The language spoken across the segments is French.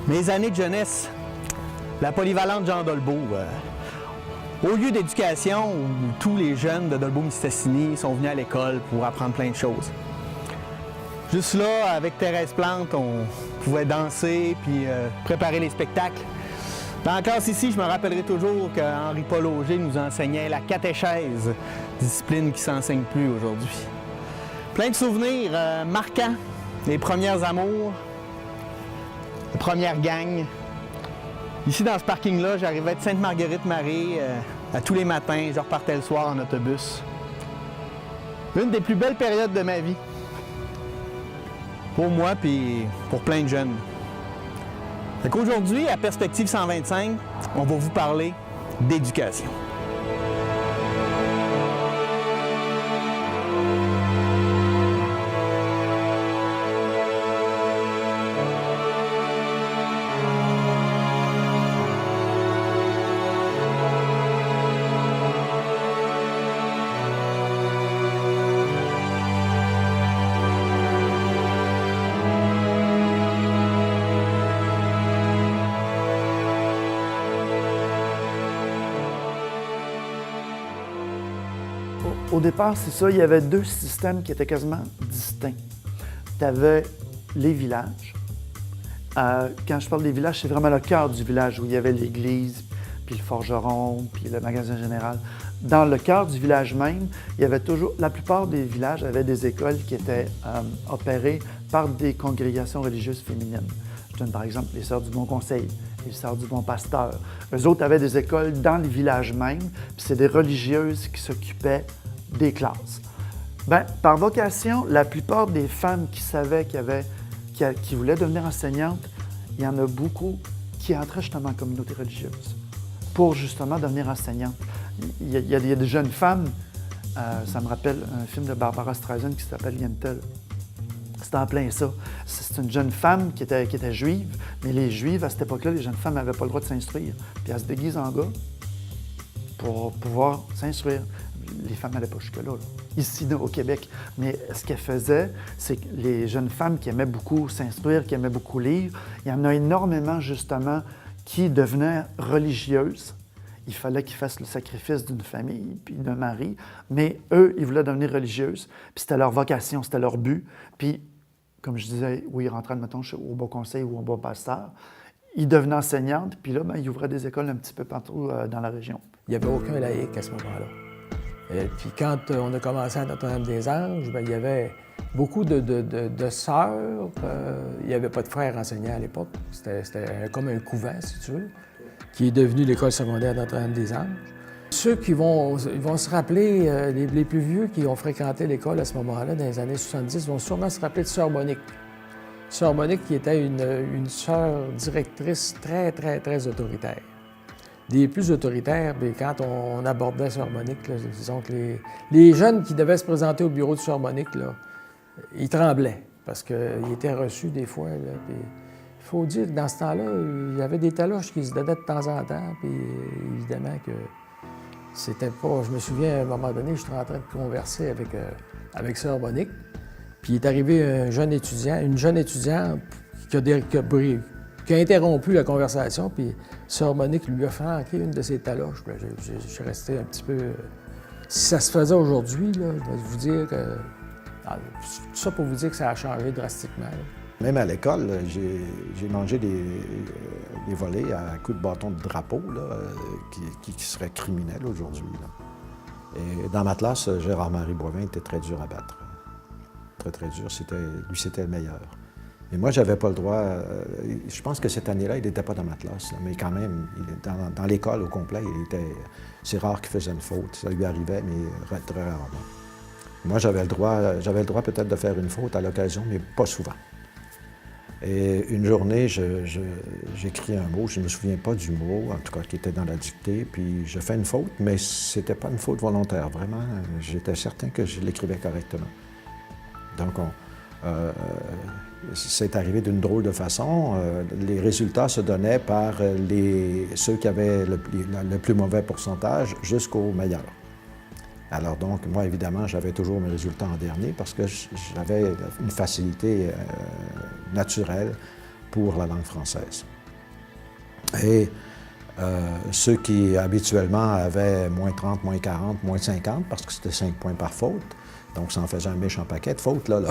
Mes années de jeunesse, la polyvalente Jean Dolbeau. Au lieu d'éducation où tous les jeunes de Dolbeau-Mistassini sont venus à l'école pour apprendre plein de choses. Juste là, avec Thérèse Plante, on pouvait danser puis préparer les spectacles. Dans la classe ici, je me rappellerai toujours qu'Henri-Paul Auger nous enseignait la catéchèse, discipline qui ne s'enseigne plus aujourd'hui. Plein de souvenirs marquants, les premières amours, les premières gangs. Ici, dans ce parking-là, j'arrivais de Sainte-Marguerite-Marie à tous les matins. Je repartais le soir en autobus. Une des plus belles périodes de ma vie. Pour moi, puis pour plein de jeunes. Aujourd'hui, à Perspective 125, on va vous parler d'éducation. Au départ, c'est ça, il y avait deux systèmes qui étaient quasiment distincts. Tu avais les villages. Quand je parle des villages, c'est vraiment le cœur du village où il y avait l'église, puis le forgeron, puis le magasin général. Dans le cœur du village même, il y avait toujours, la plupart des villages avaient des écoles qui étaient opérées par des congrégations religieuses féminines. Je donne par exemple les Sœurs du Bon Conseil, les Sœurs du Bon Pasteur. Eux autres avaient des écoles dans les villages même, puis c'est des religieuses qui s'occupaient des classes. Bien, par vocation, la plupart des femmes qui savaient qui voulaient devenir enseignantes, il y en a beaucoup qui entraient justement en communauté religieuse pour justement devenir enseignantes. Il y a des jeunes femmes, ça me rappelle un film de Barbara Streisand qui s'appelle Yentl. C'était en plein ça. C'est une jeune femme qui était juive, mais les juives, à cette époque-là, les jeunes femmes n'avaient pas le droit de s'instruire. Puis elles se déguisent en gars pour pouvoir s'instruire. Les femmes n'allaient pas jusque-là, ici au Québec. Mais ce qu'elles faisaient, c'est que les jeunes femmes qui aimaient beaucoup s'instruire, qui aimaient beaucoup lire, il y en a énormément, justement, qui devenaient religieuses. Il fallait qu'ils fassent le sacrifice d'une famille puis d'un mari, mais eux, ils voulaient devenir religieuses. Puis c'était leur vocation, c'était leur but. Puis, comme je disais, où ils rentraient, mettons, au Bon Conseil ou au Bon Pasteur, ils devenaient enseignantes, puis là, bien, ils ouvraient des écoles un petit peu partout dans la région. Il n'y avait aucun laïc à ce moment-là. Puis quand on a commencé à Notre-Dame-des-Anges, bien, il y avait beaucoup de sœurs. Il n'y avait pas de frères enseignants à l'époque. C'était comme un couvent, si tu veux, qui est devenu l'école secondaire Notre-Dame-des-Anges. Ceux qui vont se rappeler, les plus vieux qui ont fréquenté l'école à ce moment-là, dans les années 70, vont sûrement se rappeler de Sœur Monique. Sœur Monique qui était une sœur directrice très, très, très autoritaire. Des plus autoritaires, mais quand on abordait Sœur Monique, là, disons que les jeunes qui devaient se présenter au bureau de Sœur Monique, là, ils tremblaient parce qu'ils étaient reçus des fois. Là, puis, il faut dire que dans ce temps-là, il y avait des taloches qui se donnaient de temps en temps, puis évidemment que c'était pas... Je me souviens, à un moment donné, j'étais en train de converser avec Sœur Monique, puis il est arrivé une jeune étudiante qui a interrompu la conversation, puis Sœur Monique lui a flanqué une de ses taloches. Je suis resté un petit peu... Si ça se faisait aujourd'hui, là, je vais vous dire que... Tout ça pour vous dire que ça a changé drastiquement. Là. Même à l'école, j'ai mangé des volets à coups de bâton de drapeau là, qui seraient criminels aujourd'hui. Et dans ma classe, Gérard-Marie Boivin était très dur à battre. Très, très dur. Lui, c'était le meilleur. Et moi, j'avais pas le droit... je pense que cette année-là, il n'était pas dans ma classe, là, mais quand même, dans l'école au complet, c'est rare qu'il faisait une faute. Ça lui arrivait, mais très rarement. Moi, j'avais le droit peut-être de faire une faute à l'occasion, mais pas souvent. Et une journée, j'écris un mot, je ne me souviens pas du mot, en tout cas qui était dans la dictée, puis je fais une faute, mais c'était pas une faute volontaire, vraiment. J'étais certain que je l'écrivais correctement. Donc, c'est arrivé d'une drôle de façon. Les résultats se donnaient par ceux qui avaient le plus mauvais pourcentage jusqu'au meilleur. Alors donc, moi, évidemment, j'avais toujours mes résultats en dernier parce que j'avais une facilité naturelle pour la langue française. Et ceux qui habituellement avaient moins 30, moins 40, moins 50, parce que c'était 5 points par faute, donc ça en faisait un méchant paquet de fautes, là.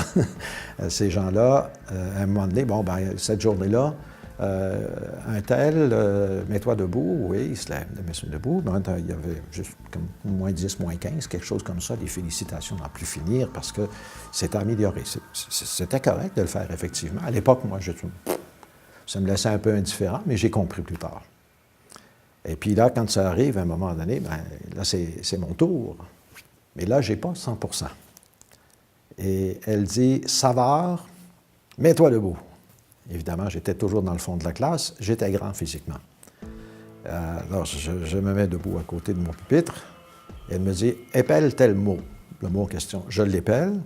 Ces gens-là, à un moment donné, bon, ben cette journée-là, un tel, mets-toi debout, oui, il se lève, mets-toi debout. Ben, il y avait juste comme moins 10, moins 15, quelque chose comme ça, des félicitations n'en plus finir, parce que c'était amélioré. C'était correct de le faire, effectivement. À l'époque, moi, ça me laissait un peu indifférent, mais j'ai compris plus tard. Et puis là, quand ça arrive, à un moment donné, bien, là, c'est mon tour. Mais là, je n'ai pas 100 %. Et elle dit, « Savard, mets-toi debout. » Évidemment, j'étais toujours dans le fond de la classe. J'étais grand physiquement. Alors, je me mets debout à côté de mon pupitre. Et elle me dit, « Épelle tel mot. » Le mot en question. Je l'épelle.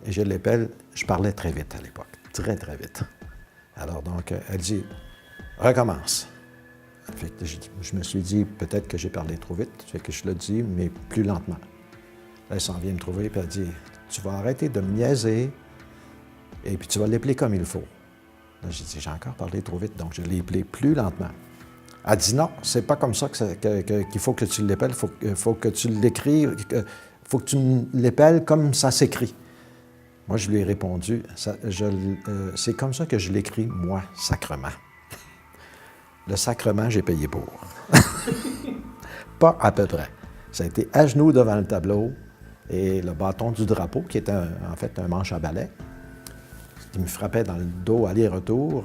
Et je l'épelle. Je parlais très vite à l'époque. Très, très vite. Alors, donc, elle dit, « Recommence. » Fait que je me suis dit, peut-être que j'ai parlé trop vite. Fait que je le dis, mais plus lentement. Là, elle s'en vient me trouver, puis elle dit, « Tu vas arrêter de me niaiser, et puis tu vas l'épeler comme il faut. » Là, j'ai dit, j'ai encore parlé trop vite, donc je l'ai épelé plus lentement. Elle dit, non, c'est pas comme ça qu'il faut que tu l'épelles, faut que tu l'écrives, faut que tu l'épelles comme ça s'écrit. Moi, je lui ai répondu, c'est comme ça que je l'écris, moi, sacrement. Le sacrement, j'ai payé pour. Pas à peu près. Ça a été à genoux devant le tableau et le bâton du drapeau, qui était en fait un manche à balai, qui me frappait dans le dos aller-retour.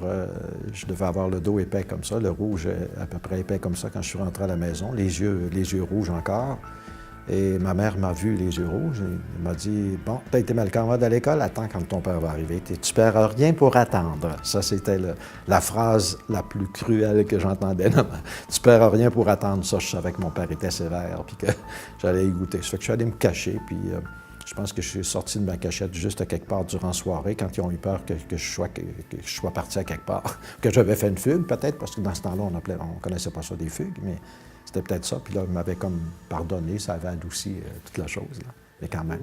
Je devais avoir le dos épais comme ça, le rouge à peu près épais comme ça quand je suis rentré à la maison, les yeux rouges encore. Et ma mère m'a vu les yeux rouges et elle m'a dit, « Bon, t'as été mal camarade à l'école, attends quand ton père va arriver. Tu perds rien pour attendre. » Ça, c'était la phrase la plus cruelle que j'entendais. Tu perds rien pour attendre. Ça, je savais que mon père était sévère puis que j'allais y goûter. Ça fait que je suis allé me cacher, puis je pense que je suis sorti de ma cachette juste à quelque part durant la soirée, quand ils ont eu peur que je sois parti à quelque part. Que j'avais fait une fugue, peut-être, parce que dans ce temps-là, on ne connaissait pas ça des fugues, mais c'était peut-être ça. Puis là, il m'avait comme pardonné, ça avait adouci toute la chose, là. Mais quand même.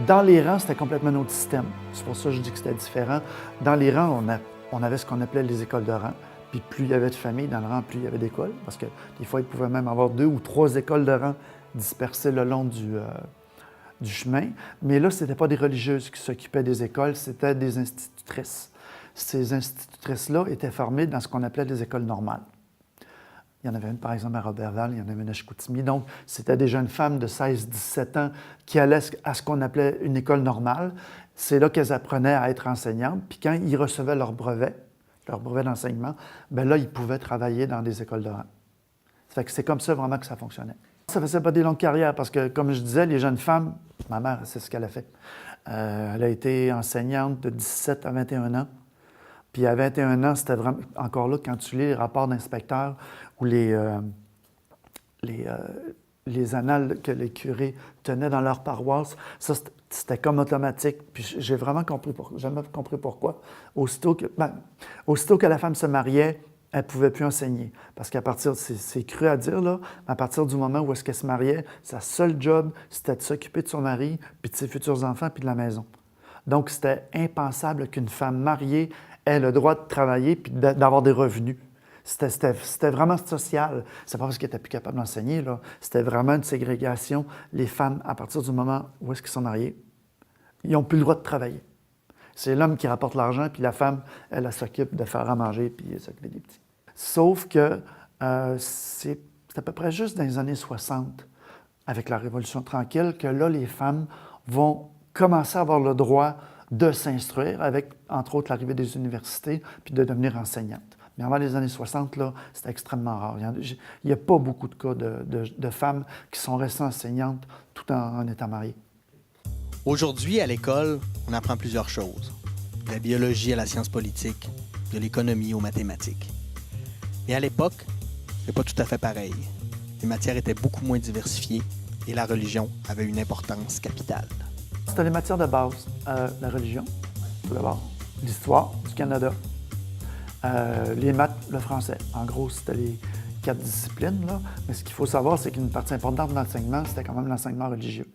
Dans les rangs, c'était complètement un autre système. C'est pour ça que je dis que c'était différent. Dans les rangs, on avait ce qu'on appelait les écoles de rang. Puis plus il y avait de familles dans le rang, plus il y avait d'écoles. Parce que des fois, il pouvait même avoir 2 ou 3 écoles de rang dispersées le long du chemin. Mais là, ce n'était pas des religieuses qui s'occupaient des écoles, c'était des institutrices. Ces institutrices-là étaient formées dans ce qu'on appelait les écoles normales. Il y en avait une, par exemple, à Roberval, il y en avait une à Chicoutimi. Donc, c'était des jeunes femmes de 16-17 ans qui allaient à ce qu'on appelait une école normale. C'est là qu'elles apprenaient à être enseignantes. Puis quand ils recevaient leur brevet d'enseignement, bien là, ils pouvaient travailler dans des écoles de rang. Ça fait que c'est comme ça vraiment que ça fonctionnait. Ça ne faisait pas des longues carrières parce que, comme je disais, les jeunes femmes, ma mère, c'est ce qu'elle a fait. Elle a été enseignante de 17 à 21 ans. Puis à 21 ans, c'était vraiment, encore là, quand tu lis les rapports d'inspecteurs ou les annales que les curés tenaient dans leur paroisse, ça, c'était comme automatique. Puis j'ai vraiment jamais compris pourquoi. Aussitôt que la femme se mariait, elle ne pouvait plus enseigner. Parce qu'à partir, c'est cru à dire, là, à partir du moment où est-ce qu'elle se mariait, sa seule job, c'était de s'occuper de son mari, puis de ses futurs enfants, puis de la maison. Donc, c'était impensable qu'une femme mariée ait le droit de travailler puis d'avoir des revenus. C'était vraiment social. C'est pas parce qu'elle n'était plus capable d'enseigner, là. C'était vraiment une ségrégation. Les femmes, à partir du moment où est-ce qu'ils sont mariés, ils n'ont plus le droit de travailler. C'est l'homme qui rapporte l'argent, puis la femme, elle s'occupe de faire à manger puis s'occuper des petits. Sauf que c'est à peu près juste dans les années 60, avec la Révolution tranquille, que là, les femmes vont commencer à avoir le droit de s'instruire avec, entre autres, l'arrivée des universités, puis de devenir enseignante. Mais avant les années 60, là, c'était extrêmement rare. Il n'y a pas beaucoup de cas de femmes qui sont restées enseignantes tout en étant mariées. Aujourd'hui, à l'école, on apprend plusieurs choses. De la biologie à la science politique, de l'économie aux mathématiques. Mais à l'époque, c'est pas tout à fait pareil. Les matières étaient beaucoup moins diversifiées et la religion avait une importance capitale. C'était les matières de base. La religion, tout d'abord. L'histoire du Canada. Les maths, le français. En gros, c'était les 4 disciplines, là. Mais ce qu'il faut savoir, c'est qu'une partie importante de l'enseignement, c'était quand même l'enseignement religieux.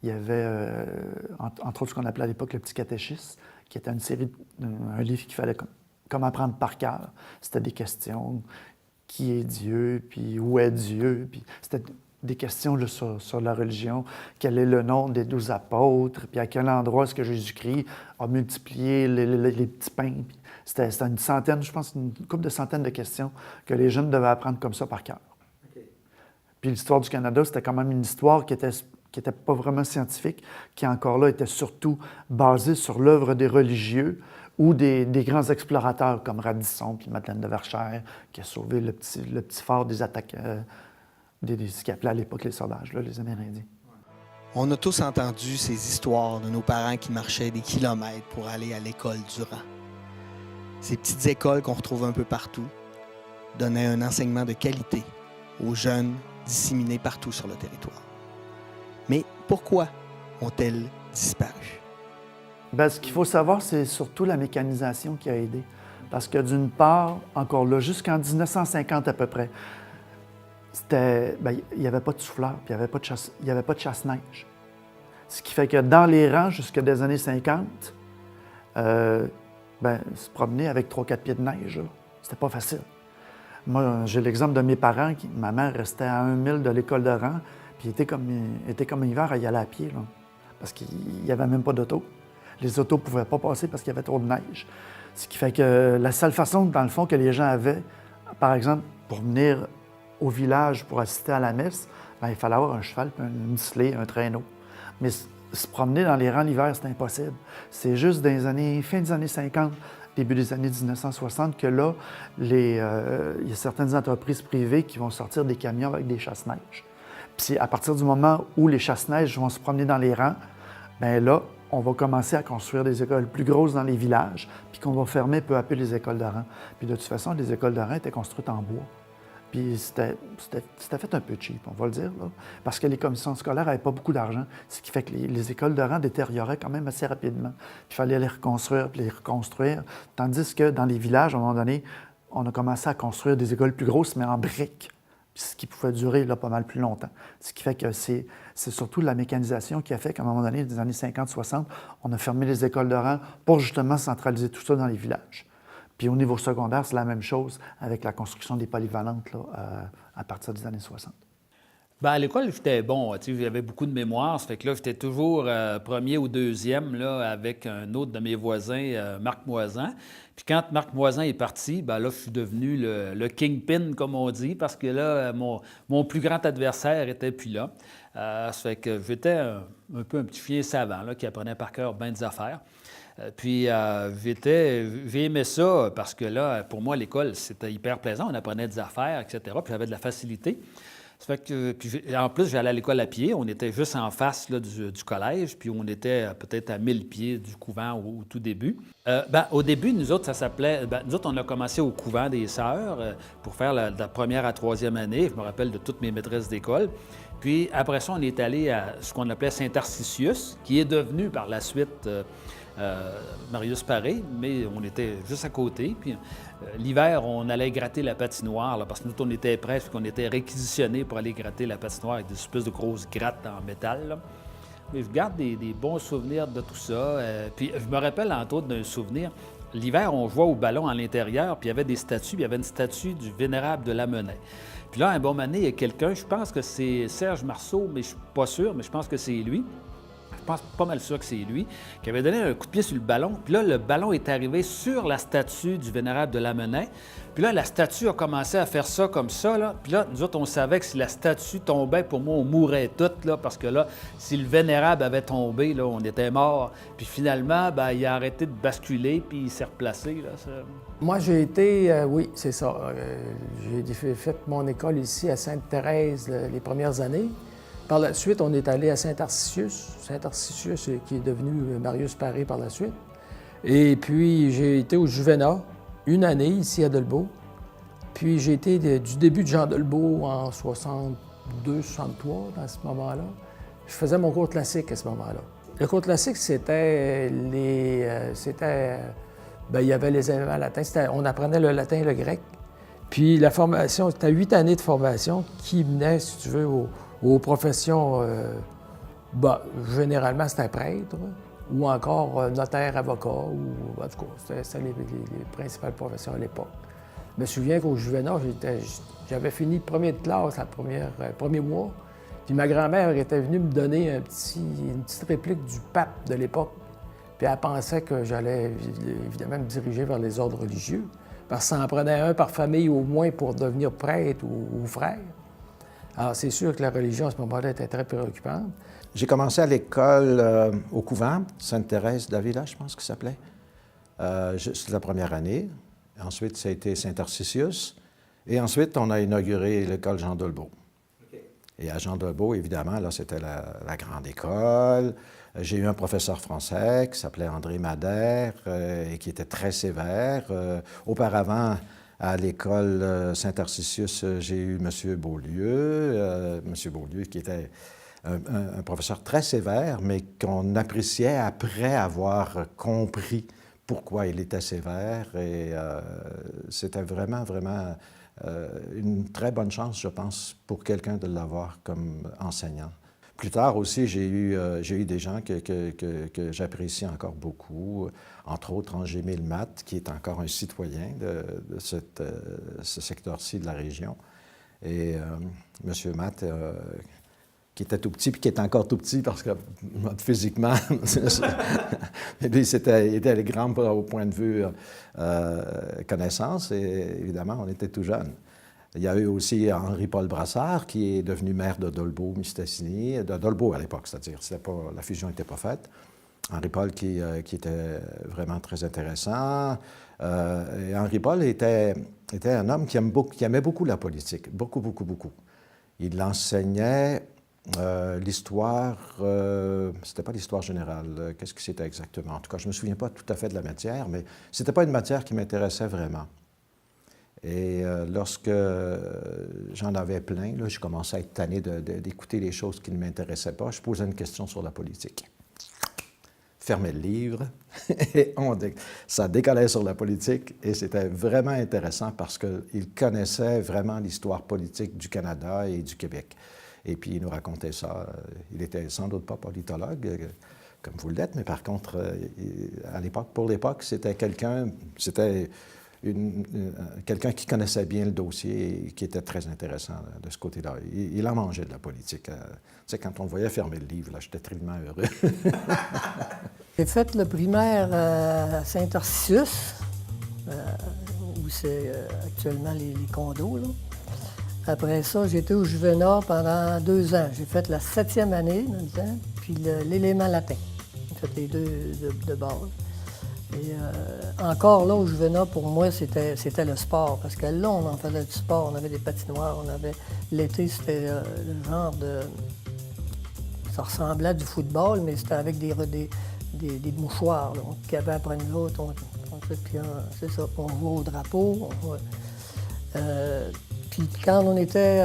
Il y avait, entre autres, ce qu'on appelait à l'époque le Petit Catéchisme, qui était une série, un livre qu'il fallait comme apprendre par cœur. C'était des questions, qui est Dieu, puis où est Dieu, puis c'était des questions là, sur la religion, quel est le nom des 12 apôtres, puis à quel endroit est-ce que Jésus-Christ a multiplié les petits pains. C'était une centaine, je pense, une couple de centaines de questions que les jeunes devaient apprendre comme ça par cœur. Okay. Puis l'histoire du Canada, c'était quand même une histoire qui était pas vraiment scientifique, qui encore là était surtout basée sur l'œuvre des religieux ou des grands explorateurs comme Radisson puis Madeleine de Verchères, qui a sauvé le petit fort des attaques, ce qu'ils appelaient à l'époque les sauvages, là, les Amérindiens. On a tous entendu ces histoires de nos parents qui marchaient des kilomètres pour aller à l'école du rang. Ces petites écoles qu'on retrouve un peu partout donnaient un enseignement de qualité aux jeunes disséminés partout sur le territoire. Mais pourquoi ont-elles disparu? Bien, ce qu'il faut savoir, c'est surtout la mécanisation qui a aidé. Parce que d'une part, encore là, jusqu'en 1950 à peu près, il n'y avait pas de souffleur, puis il n'y avait pas de chasse-neige. Ce qui fait que dans les rangs, jusqu'à des années 50, se promener avec 3-4 pieds de neige, c'était pas facile. Moi, j'ai l'exemple de mes parents, ma mère restait à 1 mille de l'école de rang, puis était comme hiver à y aller à pied, là, parce qu'il n'y avait même pas d'auto. Les autos ne pouvaient pas passer parce qu'il y avait trop de neige. Ce qui fait que la seule façon, dans le fond, que les gens avaient, par exemple, pour venir au village pour assister à la messe, il fallait avoir un cheval, une slé, un traîneau. Mais se promener dans les rangs l'hiver, c'est impossible. C'est juste fin des années 50, début des années 1960, que là, il y a certaines entreprises privées qui vont sortir des camions avec des chasse-neige. Puis à partir du moment où les chasse-neige vont se promener dans les rangs, bien là, on va commencer à construire des écoles plus grosses dans les villages, puis qu'on va fermer peu à peu les écoles de rang. Puis de toute façon, les écoles de rang étaient construites en bois. Puis c'était fait un peu cheap, on va le dire, là, parce que les commissions scolaires n'avaient pas beaucoup d'argent, ce qui fait que les écoles de rang détérioraient quand même assez rapidement. Puis il fallait les reconstruire, puis les reconstruire, tandis que dans les villages, à un moment donné, on a commencé à construire des écoles plus grosses, mais en briques, ce qui pouvait durer là, pas mal plus longtemps. Ce qui fait que c'est surtout la mécanisation qui a fait qu'à un moment donné, dans les années 50-60, on a fermé les écoles de rang pour justement centraliser tout ça dans les villages. Puis au niveau secondaire, c'est la même chose avec la construction des polyvalentes là, à partir des années 60. Bien, à l'école, j'étais bon. J'avais beaucoup de mémoire. Ça fait que là, j'étais toujours premier ou deuxième là, avec un autre de mes voisins, Marc Moisan. Puis quand Marc Moisan est parti, bien là, je suis devenu le kingpin, comme on dit, parce que là, mon plus grand adversaire était plus là. Ça fait que j'étais un peu un petit chien savant là, qui apprenait par cœur bien des affaires. Puis j'ai aimé ça parce que là, pour moi, l'école, c'était hyper plaisant. On apprenait des affaires, etc. Puis j'avais de la facilité. Ça fait que, en plus, j'allais à l'école à pied. On était juste en face là, du collège, puis on était peut-être à 1000 pieds du couvent au tout début. Au début, nous autres, ça s'appelait... nous autres, on a commencé au couvent des Sœurs pour faire la première à troisième année. Je me rappelle de toutes mes maîtresses d'école. Puis après ça, on est allé à ce qu'on appelait Saint-Tarcisius, qui est devenu par la suite... Marius Paré, mais on était juste à côté. Puis l'hiver, on allait gratter la patinoire, là, parce que nous, on était prêts, qu'on était réquisitionnés pour aller gratter la patinoire avec des espèces de grosses grattes en métal. Là. Mais je garde des bons souvenirs de tout ça. Puis je me rappelle, entre autres, d'un souvenir. L'hiver, on jouait au ballon à l'intérieur, puis il y avait des statues. Puis il y avait une statue du Vénérable de Lamennais. Puis là, un bon moment donné, il y a quelqu'un, je pense que c'est Serge Marceau, mais je suis pas sûr, mais je pense que c'est lui. Je pense pas mal sûr que c'est lui, qui avait donné un coup de pied sur le ballon. Puis là, le ballon est arrivé sur la statue du Vénérable de Lamennais. Puis là, la statue a commencé à faire ça comme ça. Là. Puis là, nous autres, on savait que si la statue tombait, pour moi, on mourrait toutes, là, parce que là, si le Vénérable avait tombé, là, on était morts. Puis finalement, il a arrêté de basculer, puis il s'est replacé. Là, ça. Moi, j'ai été, oui, c'est ça. J'ai fait mon école ici à Sainte-Thérèse les premières années. Par la suite, on est allé à Saint-Tarcisius, qui est devenu Marius Paré par la suite. Et puis, j'ai été au Juvénat, une année ici à Dolbeau. Puis, j'ai été du début de Jean Dolbeau en 62, 63, à ce moment-là. Je faisais mon cours classique à ce moment-là. Le cours classique, c'était il y avait les éléments latins. On apprenait le latin et le grec. Puis la formation, c'était 8 années de formation qui menaient, si tu veux, aux professions. Généralement, c'était prêtre ou encore notaire, avocat. Ou, en tout cas, c'était les principales professions à l'époque. Je me souviens qu'au Juvénat, j'avais fini le premier de classe, le premier mois. Puis ma grand-mère était venue me donner une petite réplique du pape de l'époque. Puis elle pensait que j'allais évidemment me diriger vers les ordres religieux, parce que ça en prenait un par famille au moins pour devenir prêtre ou frère. Alors c'est sûr que la religion à ce moment-là était très préoccupante. J'ai commencé à l'école au couvent, Sainte-Thérèse d'Avila, je pense que ça s'appelait. C'était la première année. Ensuite, ça a été Saint-Tarcisius. Et ensuite, on a inauguré l'école Jean Dolbeau. Et à Jean Dolbeau, évidemment, là, c'était la grande école. J'ai eu un professeur français qui s'appelait André Madère et qui était très sévère. Auparavant, à l'école Saint-Tarcisius, j'ai eu M. Beaulieu. M. Beaulieu qui était un professeur très sévère, mais qu'on appréciait après avoir compris pourquoi il était sévère. Et c'était vraiment, vraiment une très bonne chance, je pense, pour quelqu'un de l'avoir comme enseignant. Plus tard aussi, j'ai eu des gens que j'apprécie encore beaucoup, entre autres Angers Milmat, qui est encore un citoyen de ce secteur-ci de la région. Et M. Matt, qui était tout petit, puis qui est encore tout petit, parce que physiquement, lui, il était grand au point de vue connaissance, et évidemment, on était tout jeunes. Il y a eu aussi Henri-Paul Brassard, qui est devenu maire de Dolbeau-Mistassini, de Dolbeau à l'époque, c'est-à-dire, la fusion n'était pas faite. Henri-Paul qui était vraiment très intéressant. Et Henri-Paul était un homme qui aimait beaucoup la politique, beaucoup, beaucoup, beaucoup. Il enseignait l'histoire, c'était pas l'histoire générale, qu'est-ce que c'était exactement? En tout cas, je ne me souviens pas tout à fait de la matière, mais c'était pas une matière qui m'intéressait vraiment. Et lorsque j'en avais plein, là, je commençais à être tanné d'écouter les choses qui ne m'intéressaient pas. Je posais une question sur la politique. Fermais le livre et ça décollait sur la politique. Et c'était vraiment intéressant parce qu'il connaissait vraiment l'histoire politique du Canada et du Québec. Et puis il nous racontait ça. Il était sans doute pas politologue, comme vous l'êtes, mais par contre, pour l'époque, c'était quelqu'un qui connaissait bien le dossier et qui était très intéressant de ce côté-là. Il en mangeait de la politique. Tu sais, quand on le voyait fermer le livre, là, j'étais tellement heureux. J'ai fait le primaire à Saint-Tarcisius, où c'est actuellement les condos, là. Après ça, j'étais au Juvénat pendant 2 ans. J'ai fait la 7e année, puis l'élément latin. J'ai fait les 2 de base. Et encore là, au Juvénat, pour moi, c'était le sport. Parce que là, on en faisait du sport. On avait des patinoires, l'été, c'était le genre de... Ça ressemblait à du football, mais c'était avec des mouchoirs. Là. On cavait après nous autres. Puis c'est ça. On jouait au drapeau. Puis quand on était...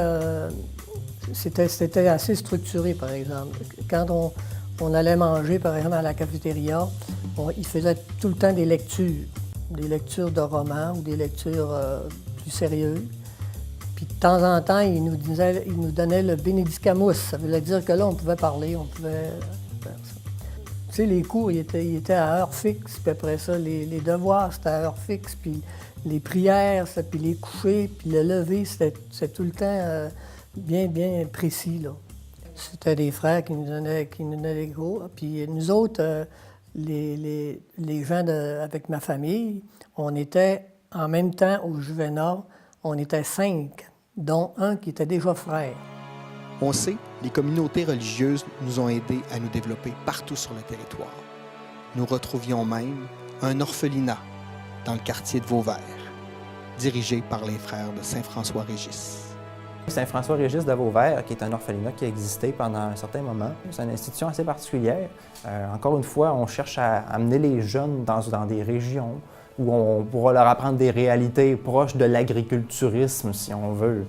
c'était assez structuré, par exemple. Quand on allait manger, par exemple, à la cafétéria, ils faisaient tout le temps des lectures de romans ou des lectures plus sérieuses. Puis de temps en temps, ils nous donnaient le Benedicamus. Ça voulait dire que là, on pouvait parler, on pouvait faire ça. Tu sais, les cours, ils étaient à heure fixe, puis après ça, les devoirs, c'était à heure fixe, puis les prières, puis les couchers, puis le lever, c'était tout le temps bien, bien précis, là. C'était des frères qui nous donnaient les cours. Puis nous autres, les gens avec ma famille, on était en même temps au Juvénat, on était 5, dont un qui était déjà frère. On sait, les communautés religieuses nous ont aidés à nous développer partout sur le territoire. Nous retrouvions même un orphelinat dans le quartier de Vauvert, dirigé par les frères de Saint-François-Régis. Saint-François-Régis de Vauvert, qui est un orphelinat qui a existé pendant un certain moment. C'est une institution assez particulière. Encore une fois, on cherche à amener les jeunes dans des régions où on pourra leur apprendre des réalités proches de l'agriculturisme, si on veut.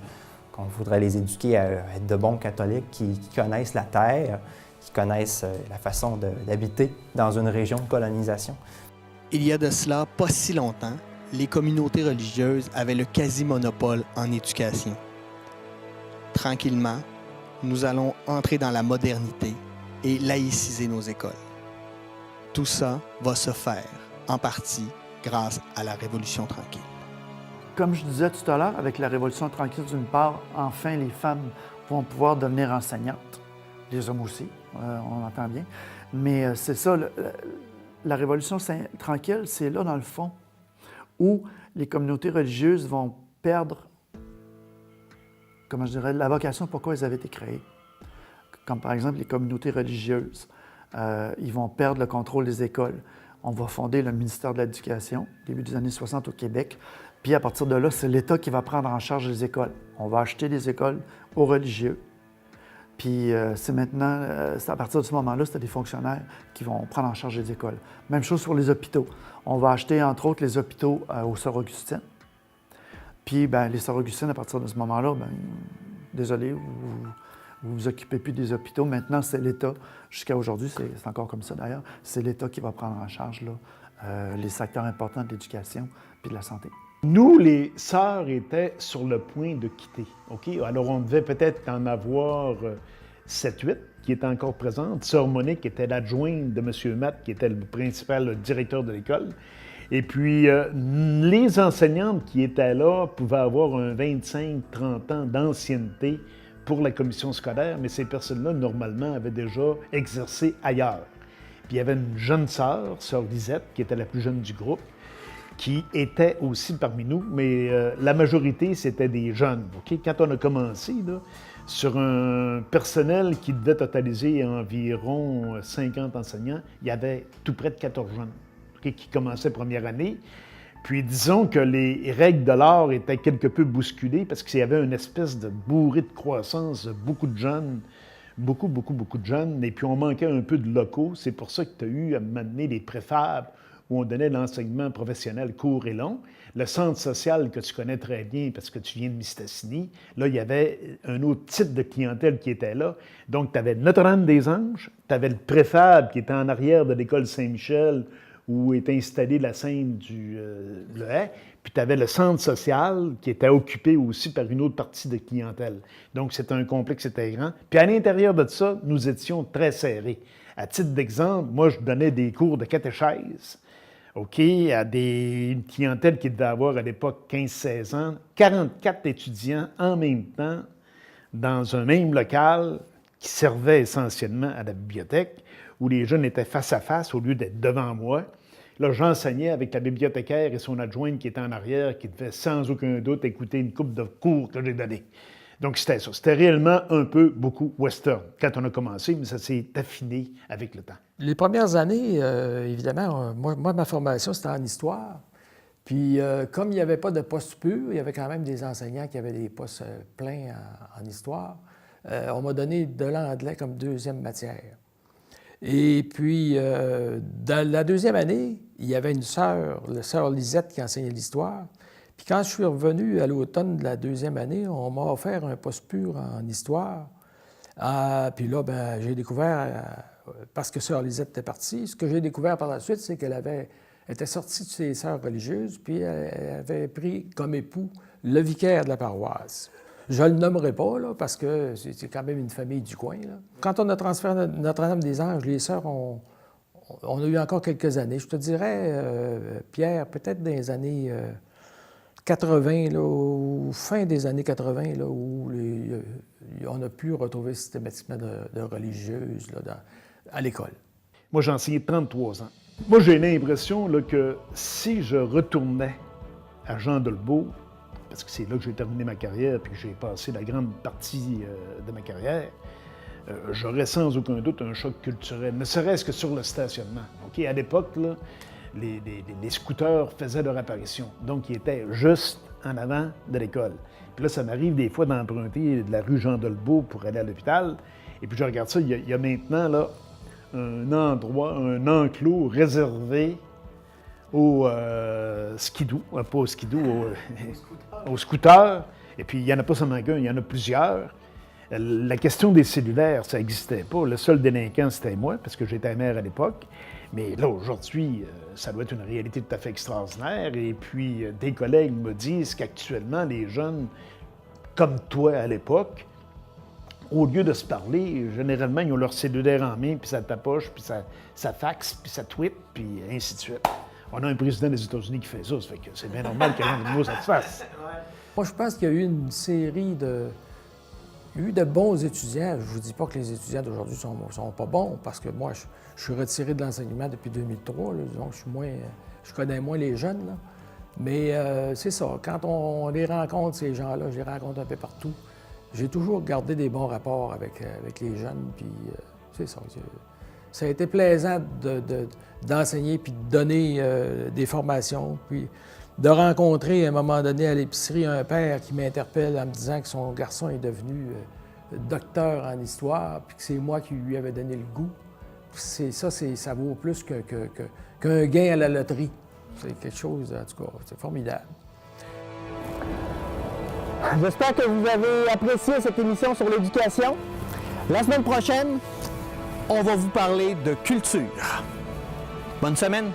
Qu'on voudrait les éduquer à être de bons catholiques qui connaissent la terre, qui connaissent la façon d'habiter dans une région de colonisation. Il y a de cela pas si longtemps, les communautés religieuses avaient le quasi-monopole en éducation. Tranquillement, nous allons entrer dans la modernité et laïciser nos écoles. Tout ça va se faire, en partie, grâce à la Révolution tranquille. Comme je disais tout à l'heure, avec la Révolution tranquille, d'une part, enfin, les femmes vont pouvoir devenir enseignantes. Les hommes aussi, on entend bien. Mais c'est ça, la Révolution tranquille, c'est là, dans le fond, où les communautés religieuses vont perdre, comment je dirais, la vocation pourquoi elles avaient été créées. Comme par exemple les communautés religieuses. Ils vont perdre le contrôle des écoles. On va fonder le ministère de l'Éducation, début des années 60 au Québec. Puis à partir de là, c'est l'État qui va prendre en charge les écoles. On va acheter des écoles aux religieux. Puis c'est maintenant, à partir de ce moment-là, c'était des fonctionnaires qui vont prendre en charge les écoles. Même chose sur les hôpitaux. On va acheter, entre autres, les hôpitaux aux Sœurs Augustines. Puis bien, les Sœurs Augustines, à partir de ce moment-là, bien, désolé, vous vous occupez plus des hôpitaux. Maintenant, c'est l'État. Jusqu'à aujourd'hui, c'est encore comme ça d'ailleurs. C'est l'État qui va prendre en charge là, les secteurs importants de l'éducation puis de la santé. Nous, les sœurs étaient sur le point de quitter. OK? Alors, on devait peut-être en avoir 7-8 qui étaient encore présentes. Sœur Monique était l'adjointe de M. Matt, qui était le principal directeur de l'école. Et puis, les enseignantes qui étaient là pouvaient avoir un 25-30 ans d'ancienneté pour la commission scolaire, mais ces personnes-là, normalement, avaient déjà exercé ailleurs. Puis, il y avait une jeune sœur, sœur Lisette, qui était la plus jeune du groupe, qui était aussi parmi nous, mais la majorité, c'était des jeunes. Okay? Quand on a commencé, là, sur un personnel qui devait totaliser environ 50 enseignants, il y avait tout près de 14 jeunes okay, qui commençaient première année. Puis disons que les règles de l'art étaient quelque peu bousculées parce qu'il y avait une espèce de bourrée de croissance, beaucoup de jeunes, beaucoup de jeunes, et puis on manquait un peu de locaux. C'est pour ça que tu as eu à m'amener les préfabs où on donnait l'enseignement professionnel court et long. Le centre social que tu connais très bien parce que tu viens de Mistassini, là, il y avait un autre type de clientèle qui était là. Donc, tu avais Notre-Dame-des-Anges, tu avais le préfab qui était en arrière de l'école Saint-Michel où était installée la scène du Le Haye, puis tu avais le centre social qui était occupé aussi par une autre partie de clientèle. Donc, c'était un complexe intégrant. Puis à l'intérieur de ça, nous étions très serrés. À titre d'exemple, moi, je donnais des cours de catéchèse, OK, à une clientèle qui devait avoir à l'époque 15-16 ans, 44 étudiants en même temps dans un même local qui servait essentiellement à la bibliothèque, où les jeunes étaient face à face au lieu d'être devant moi. Là, j'enseignais avec la bibliothécaire et son adjointe qui était en arrière, qui devait sans aucun doute écouter une couple de cours que j'ai donnés. Donc, c'était ça. C'était réellement un peu beaucoup western quand on a commencé, mais ça s'est affiné avec le temps. Les premières années, évidemment, moi, ma formation, c'était en histoire. Puis, comme il n'y avait pas de poste pur, il y avait quand même des enseignants qui avaient des postes pleins en histoire. On m'a donné de l'anglais comme deuxième matière. Et puis, dans la deuxième année, il y avait une sœur, la sœur Lisette, qui enseignait l'histoire. Puis quand je suis revenu à l'automne de la deuxième année, on m'a offert un poste pur en histoire. Puis là, ben, j'ai découvert, parce que sœur Lisette était partie, ce que j'ai découvert par la suite, c'est qu'elle était sortie de ses sœurs religieuses, puis elle avait pris comme époux le vicaire de la paroisse. Je ne le nommerai pas, là, parce que c'est quand même une famille du coin. Là. Quand on a transféré Notre-Dame-des-Anges, les sœurs, on a eu encore quelques années. Je te dirais, Pierre, peut-être dans les années 80, là, ou fin des années 80, là, où on a pu retrouver systématiquement de religieuses là, à l'école. Moi, j'ai enseigné 33 ans. Moi, j'ai l'impression là, que si je retournais à Jean Dolbeau, parce que c'est là que j'ai terminé ma carrière puis que j'ai passé la grande partie de ma carrière, j'aurais sans aucun doute un choc culturel, ne serait-ce que sur le stationnement. Okay? À l'époque, là, les scooters faisaient leur apparition, donc ils étaient juste en avant de l'école. Puis là, ça m'arrive des fois d'emprunter de la rue Jean Dolbeau pour aller à l'hôpital, et puis je regarde ça, il y a maintenant là, un endroit, un enclos réservé au skidoo, pas au skidoo, au scooter. Et puis, il n'y en a pas seulement qu'un, il y en a plusieurs. La question des cellulaires, ça n'existait pas. Le seul délinquant, c'était moi, parce que j'étais maire à l'époque. Mais là, aujourd'hui, ça doit être une réalité tout à fait extraordinaire. Et puis, des collègues me disent qu'actuellement, les jeunes, comme toi à l'époque, au lieu de se parler, généralement, ils ont leur cellulaire en main, puis ça tapoche, puis ça faxe, puis ça tweet, puis ainsi de suite. On a un président des États-Unis qui fait ça fait que c'est bien normal qu'il y ait un de nous ça se fasse. Moi, je pense qu'il y a eu une série de... Il y a eu de bons étudiants. Je ne vous dis pas que les étudiants d'aujourd'hui sont pas bons, parce que moi, je suis retiré de l'enseignement depuis 2003, là, donc je connais moins les jeunes, là. Mais c'est ça, quand on les rencontre, ces gens-là, je les rencontre un peu partout, j'ai toujours gardé des bons rapports avec les jeunes, puis c'est ça. Ça a été plaisant d'enseigner puis de donner des formations, puis de rencontrer à un moment donné à l'épicerie un père qui m'interpelle en me disant que son garçon est devenu docteur en histoire, puis que c'est moi qui lui avais donné le goût. Ça vaut plus qu'un gain à la loterie. C'est quelque chose, en tout cas, c'est formidable. J'espère que vous avez apprécié cette émission sur l'éducation. La semaine prochaine, on va vous parler de culture. Bonne semaine!